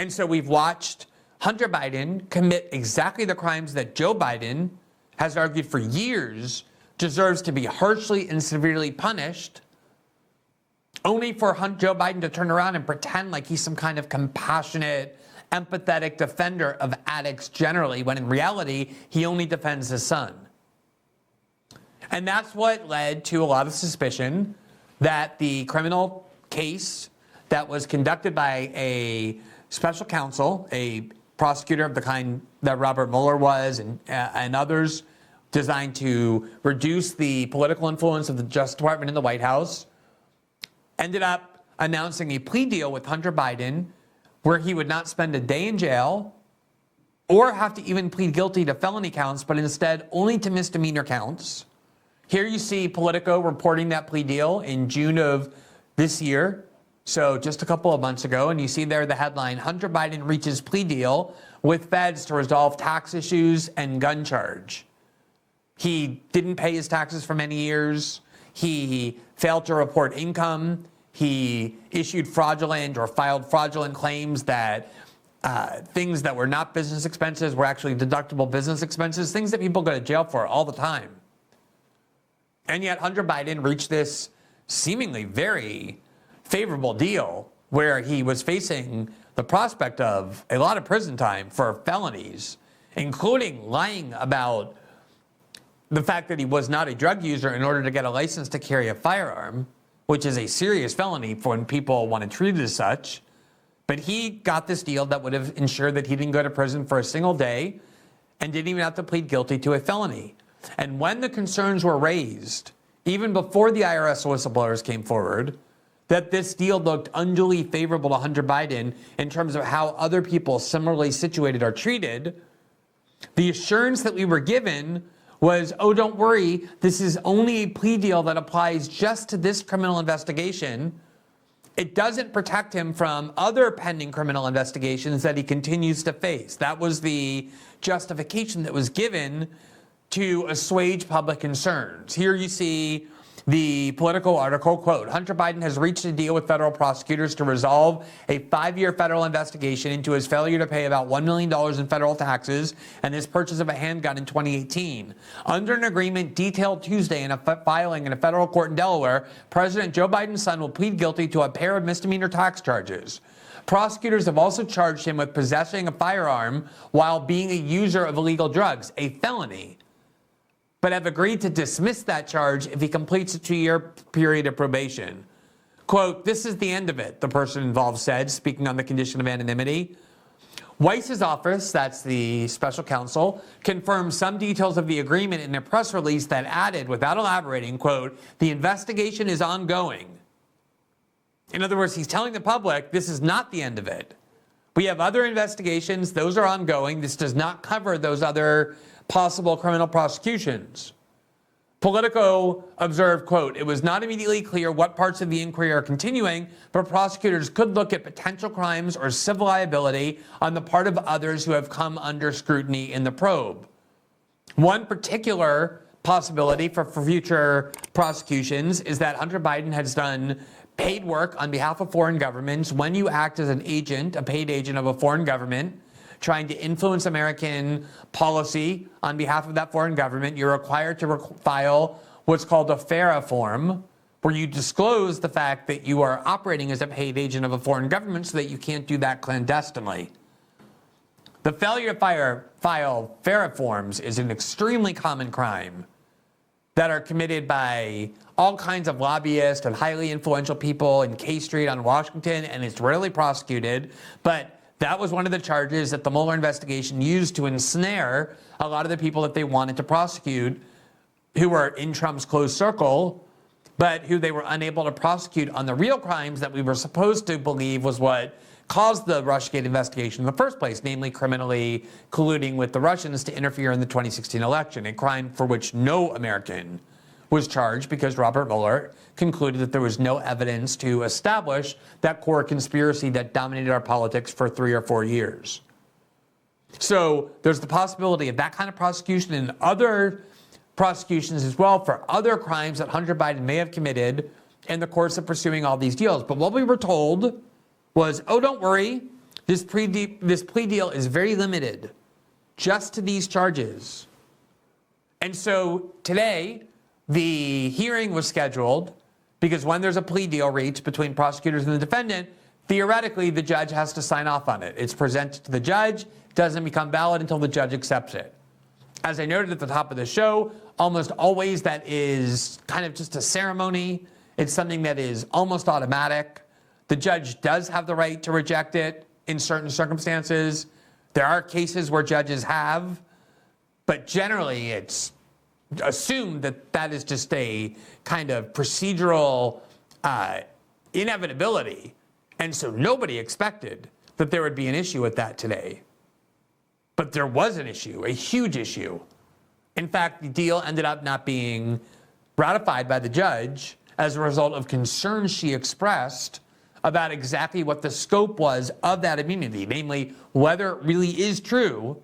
And so we've watched Hunter Biden commit exactly the crimes that Joe Biden has argued for years deserves to be harshly and severely punished, only for Joe Biden to turn around and pretend like he's some kind of compassionate, empathetic defender of addicts generally, when in reality, he only defends his son. And that's what led to a lot of suspicion that the criminal case that was conducted by a special counsel, a prosecutor of the kind that Robert Mueller was, and others, designed to reduce the political influence of the Justice Department in the White House, ended up announcing a plea deal with Hunter Biden where he would not spend a day in jail or have to even plead guilty to felony counts, but instead only to misdemeanor counts. Here you see Politico reporting that plea deal in June of this year, so just a couple of months ago, and you see there the headline, Hunter Biden reaches plea deal with feds to resolve tax issues and gun charge. He didn't pay his taxes for many years. He failed to report income. He issued fraudulent or filed fraudulent claims that things that were not business expenses were actually deductible business expenses, things that people go to jail for all the time. And yet Hunter Biden reached this seemingly very favorable deal where he was facing the prospect of a lot of prison time for felonies, including lying about the fact that he was not a drug user in order to get a license to carry a firearm, which is a serious felony for when people want to treat it as such. But he got this deal that would have ensured that he didn't go to prison for a single day and didn't even have to plead guilty to a felony. And when the concerns were raised, even before the IRS whistleblowers came forward, that this deal looked unduly favorable to Hunter Biden in terms of how other people similarly situated are treated, the assurance that we were given was, oh, don't worry, this is only a plea deal that applies just to this criminal investigation. It doesn't protect him from other pending criminal investigations that he continues to face. That was the justification that was given to assuage public concerns. Here you see the Politico article, quote, Hunter Biden has reached a deal with federal prosecutors to resolve a 5-year federal investigation into his failure to pay about $1 million in federal taxes and his purchase of a handgun in 2018. Under an agreement detailed Tuesday in a filing in a federal court in Delaware, President Joe Biden's son will plead guilty to a pair of misdemeanor tax charges. Prosecutors have also charged him with possessing a firearm while being a user of illegal drugs, a felony, but have agreed to dismiss that charge if he completes a 2-year period of probation. Quote, this is the end of it, the person involved said, speaking on the condition of anonymity. Weiss's office, that's the special counsel, confirmed some details of the agreement in a press release that added, without elaborating, quote, the investigation is ongoing. In other words, he's telling the public this is not the end of it. We have other investigations, those are ongoing. This does not cover those other possible criminal prosecutions. Politico observed, quote, it was not immediately clear what parts of the inquiry are continuing, but prosecutors could look at potential crimes or civil liability on the part of others who have come under scrutiny in the probe. One particular possibility for future prosecutions is that Hunter Biden has done paid work on behalf of foreign governments. When you act as an agent, a paid agent of a foreign government, trying to influence American policy on behalf of that foreign government, you're required to file what's called a FARA form, where you disclose the fact that you are operating as a paid agent of a foreign government so that you can't do that clandestinely. The failure to file FARA forms is an extremely common crime that are committed by all kinds of lobbyists and highly influential people in K Street on Washington, and it's rarely prosecuted, but that was one of the charges that the Mueller investigation used to ensnare a lot of the people that they wanted to prosecute who were in Trump's close circle, but who they were unable to prosecute on the real crimes that we were supposed to believe was what caused the Russiagate investigation in the first place, namely criminally colluding with the Russians to interfere in the 2016 election, a crime for which no American was charged because Robert Mueller concluded that there was no evidence to establish that core conspiracy that dominated our politics for 3 or 4 years. So there's the possibility of that kind of prosecution and other prosecutions as well for other crimes that Hunter Biden may have committed in the course of pursuing all these deals. But what we were told was, oh, don't worry, This plea deal is very limited, just to these charges. And so today, the hearing was scheduled because when there's a plea deal reached between prosecutors and the defendant, theoretically, the judge has to sign off on it. It's presented to the judge, doesn't become valid until the judge accepts it. As I noted at the top of the show, almost always that is kind of just a ceremony. It's something that is almost automatic. The judge does have the right to reject it in certain circumstances. There are cases where judges have, but generally it's assumed that that is just a kind of procedural inevitability. And so nobody expected that there would be an issue with that today. But there was an issue, a huge issue. In fact, the deal ended up not being ratified by the judge as a result of concerns she expressed about exactly what the scope was of that immunity, namely whether it really is true,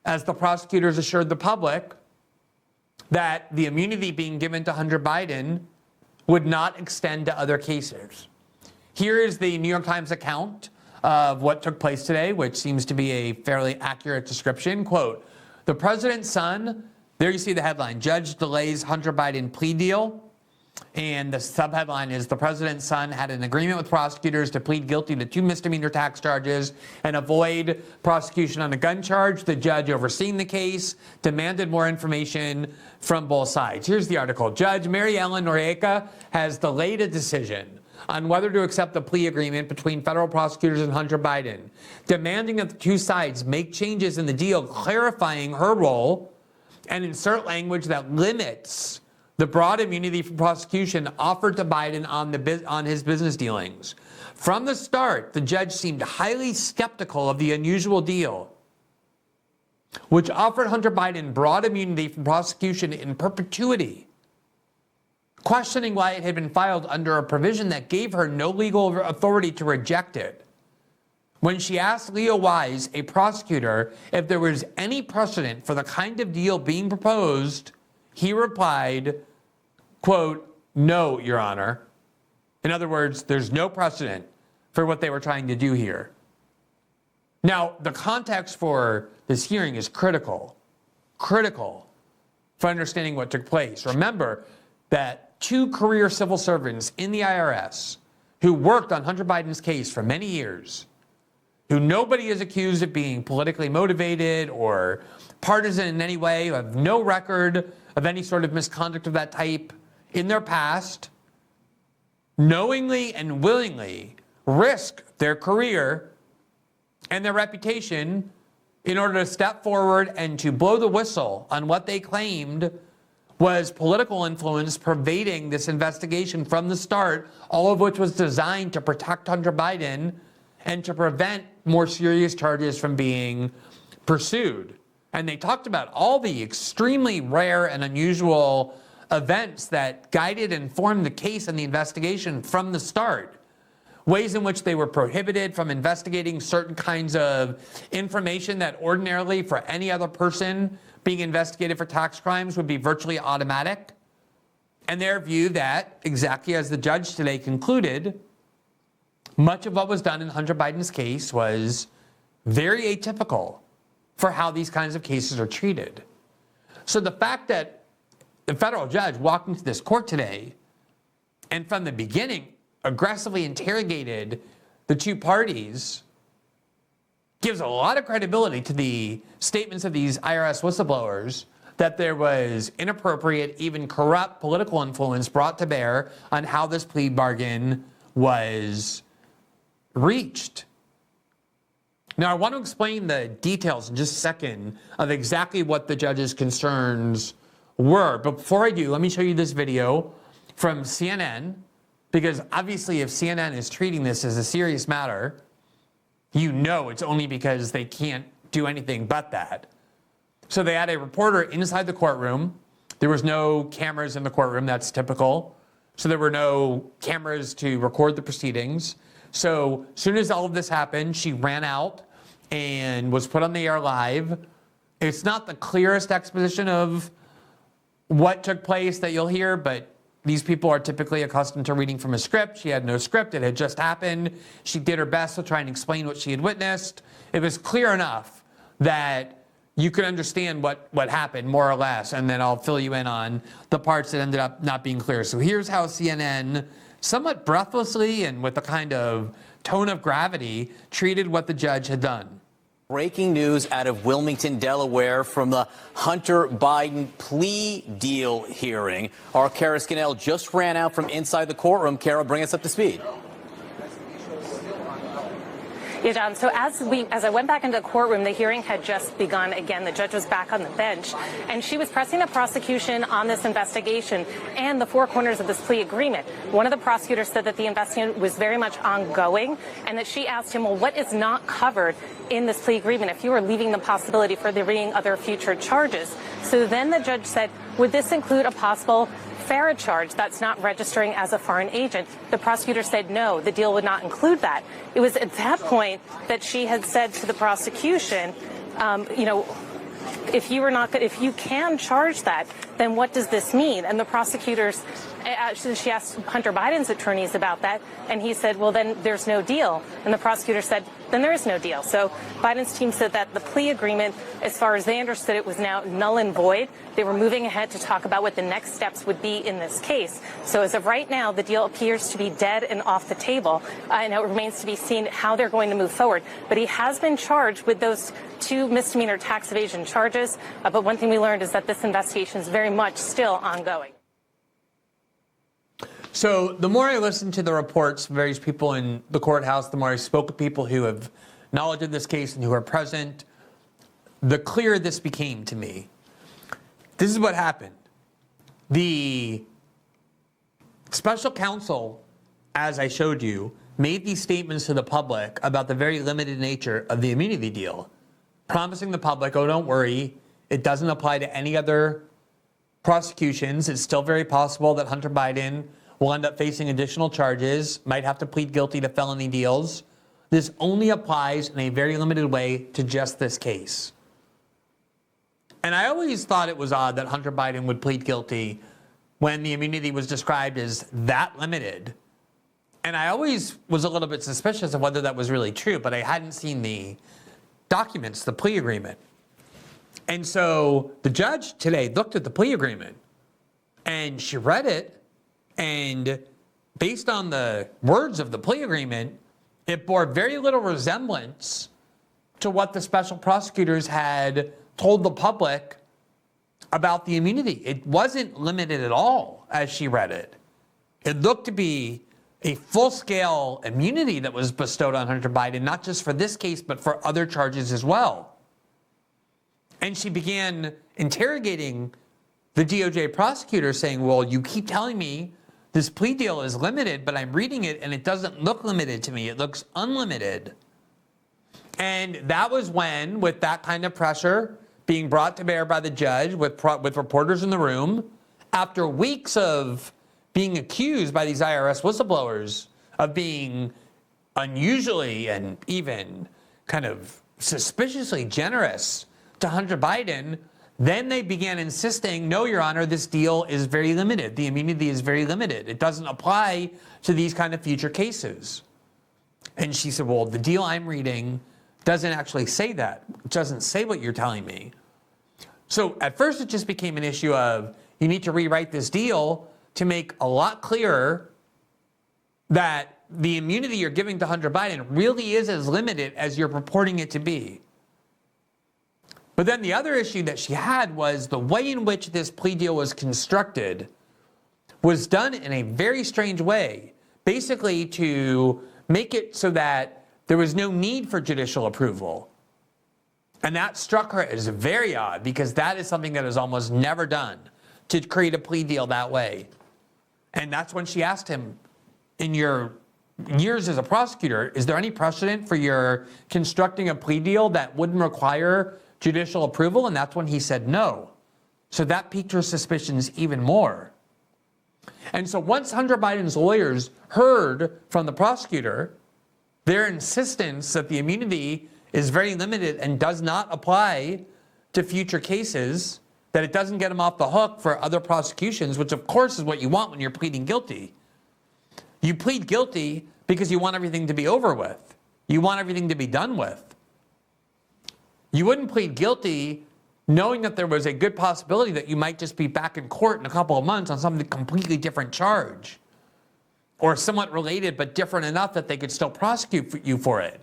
as the prosecutors assured the public, that the immunity being given to Hunter Biden would not extend to other cases. Here is the New York Times account of what took place today, which seems to be a fairly accurate description. Quote, the president's son, there you see the headline, judge delays Hunter Biden plea deal. And the subheadline is the president's son had an agreement with prosecutors to plead guilty to 2 misdemeanor tax charges and avoid prosecution on a gun charge. The judge overseeing the case demanded more information from both sides. Here's the article. Judge Mary Ellen Noriega has delayed a decision on whether to accept the plea agreement between federal prosecutors and Hunter Biden, demanding that the two sides make changes in the deal, clarifying her role and insert language that limits the broad immunity from prosecution offered to Biden on his business dealings. From the start, the judge seemed highly skeptical of the unusual deal, which offered Hunter Biden broad immunity from prosecution in perpetuity, questioning why it had been filed under a provision that gave her no legal authority to reject it. When she asked Leo Wise, a prosecutor, if there was any precedent for the kind of deal being proposed, he replied, quote, no, Your Honor. In other words, there's no precedent for what they were trying to do here. Now, the context for this hearing is critical for understanding what took place. Remember that 2 career civil servants in the IRS who worked on Hunter Biden's case for many years, who nobody is accused of being politically motivated or partisan in any way, who have no record of any sort of misconduct of that type in their past, knowingly and willingly risk their career and their reputation in order to step forward and to blow the whistle on what they claimed was political influence pervading this investigation from the start, all of which was designed to protect Hunter Biden and to prevent more serious charges from being pursued. And they talked about all the extremely rare and unusual events that guided and formed the case and the investigation from the start. Ways in which they were prohibited from investigating certain kinds of information that ordinarily for any other person being investigated for tax crimes would be virtually automatic. And their view that, exactly as the judge today concluded, much of what was done in Hunter Biden's case was very atypical for how these kinds of cases are treated. So the fact that the federal judge walked into this court today and from the beginning aggressively interrogated the 2 parties gives a lot of credibility to the statements of these IRS whistleblowers that there was inappropriate, even corrupt political influence brought to bear on how this plea bargain was reached. Now, I want to explain the details in just a second of exactly what the judge's concerns were. But before I do, let me show you this video from CNN, because obviously if CNN is treating this as a serious matter, you know it's only because they can't do anything but that. So they had a reporter inside the courtroom. There was no cameras in the courtroom. That's typical. So there were no cameras to record the proceedings. So as soon as all of this happened, she ran out and was put on the air live. It's not the clearest exposition of what took place that you'll hear, but these people are typically accustomed to reading from a script. She had no script. It had just happened. She did her best to try and explain what she had witnessed. It was clear enough that you could understand what happened, more or less, and then I'll fill you in on the parts that ended up not being clear. So here's how CNN, somewhat breathlessly and with a kind of tone of gravity, treated what the judge had done. Breaking news out of Wilmington, Delaware, from the Hunter Biden plea deal hearing. Our Kara Scannell just ran out from inside the courtroom. Kara, bring us up to speed. Yeah, John, so as I went back into the courtroom, the hearing had just begun again. The judge was back on the bench, and she was pressing the prosecution on this investigation and the four corners of this plea agreement. One of the prosecutors said that the investigation was very much ongoing, and that she asked him, well, what is not covered in this plea agreement if you were leaving the possibility for there being other future charges? So then the judge said, would this include a possible FARA charge that's not registering as a foreign agent? The prosecutor said no, the deal would not include that. It was at that point that she had said to the prosecution, if you can charge that, then what does this mean? And the prosecutors, she asked Hunter Biden's attorneys about that, and he said, well, then there's no deal. And the prosecutor said, then there is no deal. So Biden's team said that the plea agreement, as far as they understood it, was now null and void. They were moving ahead to talk about what the next steps would be in this case. So as of right now, the deal appears to be dead and off the table, and it remains to be seen how they're going to move forward. But he has been charged with those 2 misdemeanor tax evasion charges. But one thing we learned is that this investigation is very much still ongoing. So the more I listened to the reports from various people in the courthouse, the more I spoke to people who have knowledge of this case and who are present, the clearer this became to me. This is what happened. The special counsel, as I showed you, made these statements to the public about the very limited nature of the immunity deal, promising the public, oh, don't worry, it doesn't apply to any other prosecutions. It's still very possible that Hunter Biden will end up facing additional charges, might have to plead guilty to felony deals. This only applies in a very limited way to just this case. And I always thought it was odd that Hunter Biden would plead guilty when the immunity was described as that limited. And I always was a little bit suspicious of whether that was really true, but I hadn't seen the documents, the plea agreement. And so the judge today looked at the plea agreement and she read it, and based on the words of the plea agreement, it bore very little resemblance to what the special prosecutors had told the public about the immunity. It wasn't limited at all as she read it. It looked to be a full-scale immunity that was bestowed on Hunter Biden, not just for this case, but for other charges as well. And she began interrogating the DOJ prosecutor, saying, well, you keep telling me this plea deal is limited, but I'm reading it and it doesn't look limited to me. It looks unlimited. And that was when, with that kind of pressure being brought to bear by the judge, with reporters in the room, after weeks of being accused by these IRS whistleblowers of being unusually and even kind of suspiciously generous to Hunter Biden, then they began insisting, no, Your Honor, this deal is very limited. The immunity is very limited. It doesn't apply to these kind of future cases. And she said, well, the deal I'm reading doesn't actually say that. It doesn't say what you're telling me. So at first it just became an issue of you need to rewrite this deal to make a lot clearer that the immunity you're giving to Hunter Biden really is as limited as you're purporting it to be. But then the other issue that she had was the way in which this plea deal was constructed was done in a very strange way, basically to make it so that there was no need for judicial approval. And that struck her as very odd, because that is something that is almost never done, to create a plea deal that way. And that's when she asked him, in your years as a prosecutor, is there any precedent for your constructing a plea deal that wouldn't require judicial approval? And that's when he said no. So that piqued her suspicions even more. And so once Hunter Biden's lawyers heard from the prosecutor their insistence that the immunity is very limited and does not apply to future cases, that it doesn't get them off the hook for other prosecutions, which of course is what you want when you're pleading guilty. You plead guilty because you want everything to be over with. You want everything to be done with. You wouldn't plead guilty knowing that there was a good possibility that you might just be back in court in a couple of months on some completely different charge, or somewhat related but different enough that they could still prosecute you for it.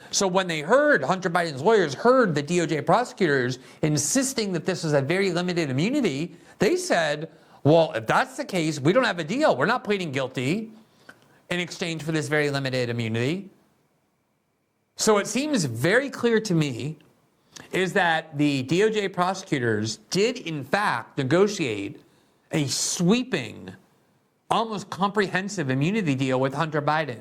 So when they heard, Hunter Biden's lawyers heard the DOJ prosecutors insisting that this was a very limited immunity, they said, well, if that's the case, we don't have a deal. We're not pleading guilty in exchange for this very limited immunity. So it seems very clear to me is that the DOJ prosecutors did in fact negotiate a sweeping, almost comprehensive immunity deal with Hunter Biden,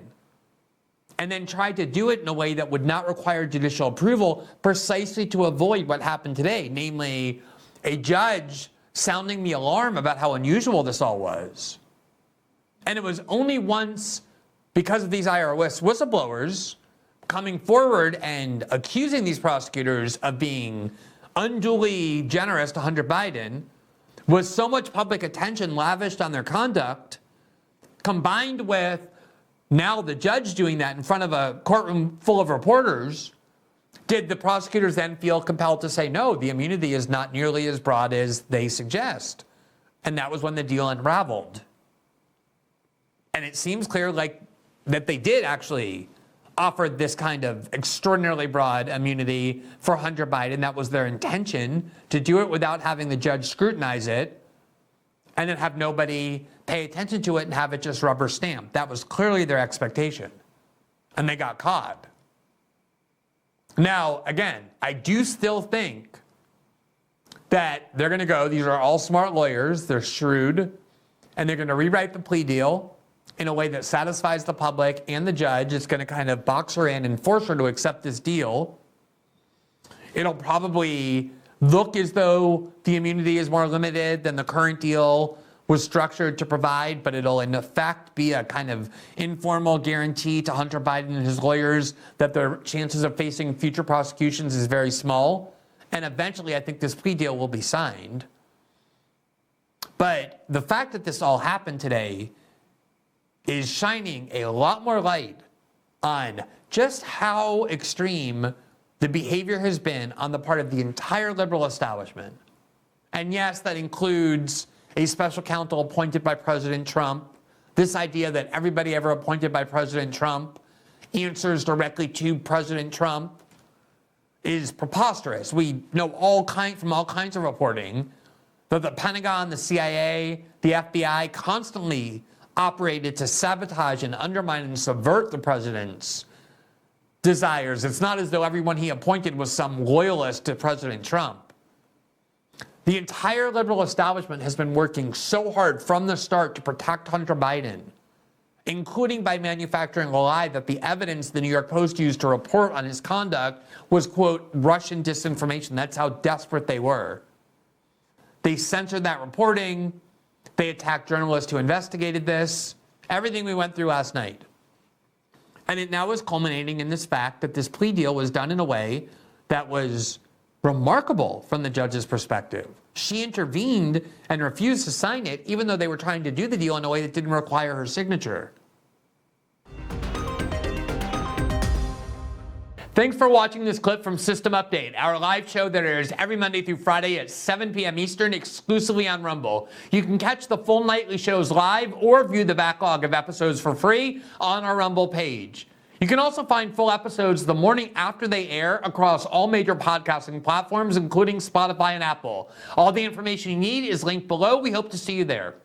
and then tried to do it in a way that would not require judicial approval precisely to avoid what happened today, namely a judge sounding the alarm about how unusual this all was. And it was only once, because of these IRS whistleblowers coming forward and accusing these prosecutors of being unduly generous to Hunter Biden, was so much public attention lavished on their conduct, combined with now the judge doing that in front of a courtroom full of reporters, did the prosecutors then feel compelled to say, no, the immunity is not nearly as broad as they suggest. And that was when the deal unraveled. And it seems clear like that they did actually offer this kind of extraordinarily broad immunity for Hunter Biden. That was their intention, to do it without having the judge scrutinize it and then have nobody pay attention to it and have it just rubber stamped. That was clearly their expectation. And they got caught. Now, again, I do still think that they're going to go, these are all smart lawyers, they're shrewd, and they're going to rewrite the plea deal in a way that satisfies the public and the judge. It's going to kind of box her in and force her to accept this deal. It'll probably look as though the immunity is more limited than the current deal was structured to provide, but it'll in effect be a kind of informal guarantee to Hunter Biden and his lawyers that their chances of facing future prosecutions is very small. And eventually, I think this plea deal will be signed. But the fact that this all happened today is shining a lot more light on just how extreme the behavior has been on the part of the entire liberal establishment. And yes, that includes a special counsel appointed by President Trump. This idea that everybody ever appointed by President Trump answers directly to President Trump is preposterous. We know from all kinds of reporting that the Pentagon, the CIA, the FBI constantly operated to sabotage and undermine and subvert the president's desires. It's not as though everyone he appointed was some loyalist to President Trump. The entire liberal establishment has been working so hard from the start to protect Hunter Biden, including by manufacturing a lie that the evidence the New York Post used to report on his conduct was, quote, Russian disinformation. That's how desperate they were. They censored that reporting. They attacked journalists who investigated this. Everything we went through last night. And it now is culminating in this fact that this plea deal was done in a way that was remarkable from the judge's perspective. She intervened and refused to sign it, even though they were trying to do the deal in a way that didn't require her signature. Thanks for watching this clip from System Update, our live show that airs every Monday through Friday at 7 p.m. Eastern, exclusively on Rumble. You can catch the full nightly shows live or view the backlog of episodes for free on our Rumble page. You can also find full episodes the morning after they air across all major podcasting platforms, including Spotify and Apple. All the information you need is linked below. We hope to see you there.